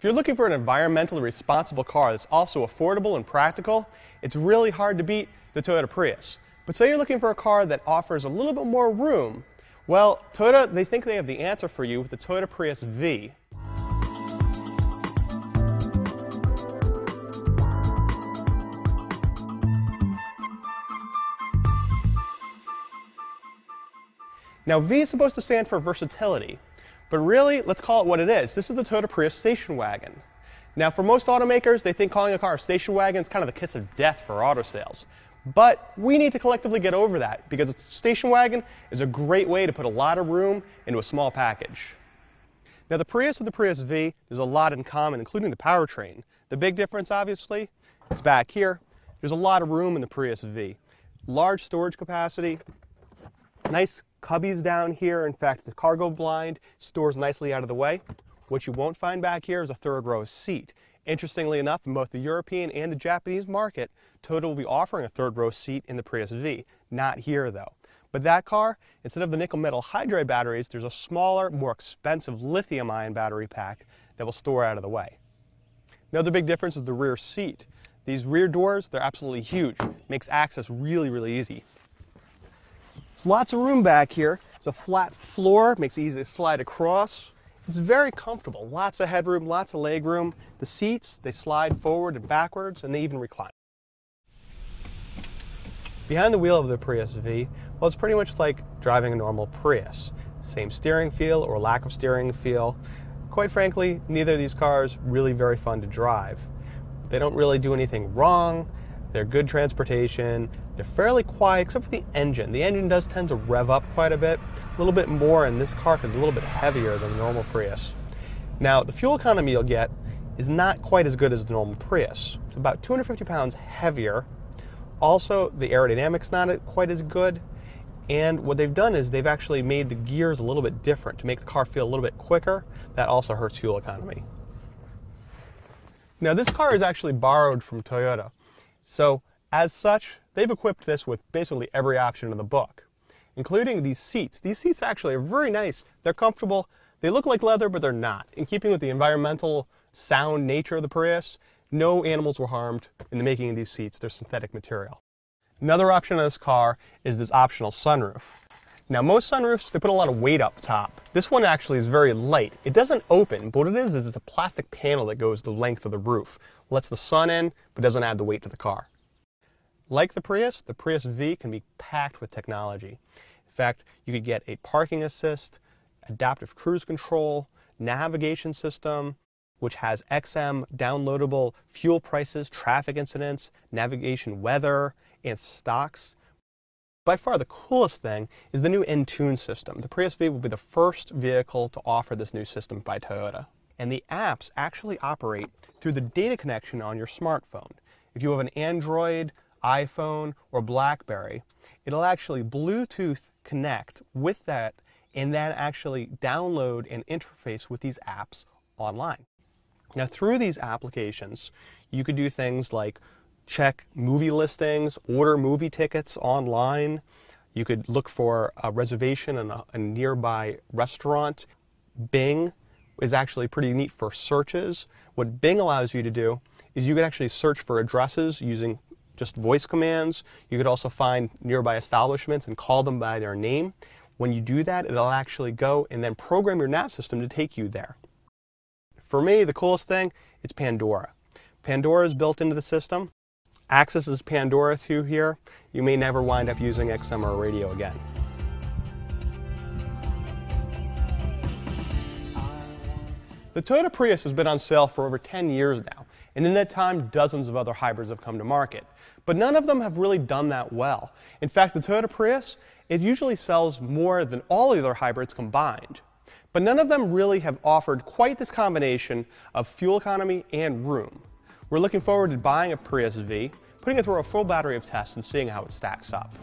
If you're looking for an environmentally responsible car that's also affordable and practical, it's really hard to beat the Toyota Prius. But say you're looking for a car that offers a little bit more room, well, Toyota, they think they have the answer for you with the Toyota Prius V. Now, V is supposed to stand for versatility, but really, let's call it what it is. This is the Toyota Prius station wagon. Now, for most automakers, they think calling a car a station wagon is kind of the kiss of death for auto sales. But we need to collectively get over that, because a station wagon is a great way to put a lot of room into a small package. Now, the Prius and the Prius V, there's a lot in common, including the powertrain. The big difference, obviously, is back here. There's a lot of room in the Prius V. Large storage capacity, nice cubbies down here. In fact, the cargo blind stores nicely out of the way. What you won't find back here is a third row seat. Interestingly enough, in both the European and the Japanese market, Toyota will be offering a third row seat in the Prius V. Not here, though. But that car, instead of the nickel metal hydride batteries, there's a smaller, more expensive lithium-ion battery pack that will store out of the way. Another big difference is the rear seat. These rear doors, they're absolutely huge. Makes access really, really easy. There's lots of room back here. It's a flat floor, makes it easy to slide across. It's very comfortable. Lots of headroom, lots of leg room. The seats, they slide forward and backwards, and they even recline. Behind the wheel of the Prius V, well, it's pretty much like driving a normal Prius. Same steering feel or lack of steering feel. Quite frankly, neither of these cars really very fun to drive. They don't really do anything wrong. They're good transportation. They're fairly quiet, except for the engine. The engine does tend to rev up quite a bit. A little bit more in this car because it's a little bit heavier than the normal Prius. Now, the fuel economy you'll get is not quite as good as the normal Prius. It's about 250 pounds heavier. Also, the aerodynamics not quite as good. And what they've done is they've actually made the gears a little bit different to make the car feel a little bit quicker. That also hurts fuel economy. Now, this car is actually borrowed from Toyota. So, as such, they've equipped this with basically every option in the book, including these seats. These seats actually are very nice. They're comfortable. They look like leather, but they're not. In keeping with the environmental sound nature of the Prius, no animals were harmed in the making of these seats. They're synthetic material. Another option on this car is this optional sunroof. Now, most sunroofs, they put a lot of weight up top. This one actually is very light. It doesn't open, but what it is it's a plastic panel that goes the length of the roof. Lets the sun in, but doesn't add the weight to the car. Like the Prius V can be packed with technology. In fact, you could get a parking assist, adaptive cruise control, navigation system, which has XM downloadable fuel prices, traffic incidents, navigation weather, and stocks. By far the coolest thing is the new Entune system. The Prius V will be the first vehicle to offer this new system by Toyota. And the apps actually operate through the data connection on your smartphone. If you have an Android, iPhone, or BlackBerry, it'll actually Bluetooth connect with that and then actually download and interface with these apps online. Now, through these applications, you could do things like check movie listings, order movie tickets online. You could look for a reservation in a nearby restaurant. Bing is actually pretty neat for searches. What Bing allows you to do is you could actually search for addresses using just voice commands. You could also find nearby establishments and call them by their name. When you do that, it'll actually go and then program your nav system to take you there. For me, the coolest thing is Pandora. Pandora is built into the system. Accesses Pandora through here. You may never wind up using XM or radio again. The Toyota Prius has been on sale for over 10 years now, and in that time, dozens of other hybrids have come to market. But none of them have really done that well. In fact, the Toyota Prius, it usually sells more than all the other hybrids combined. But none of them really have offered quite this combination of fuel economy and room. We're looking forward to buying a Prius V, putting it through a full battery of tests, and seeing how it stacks up.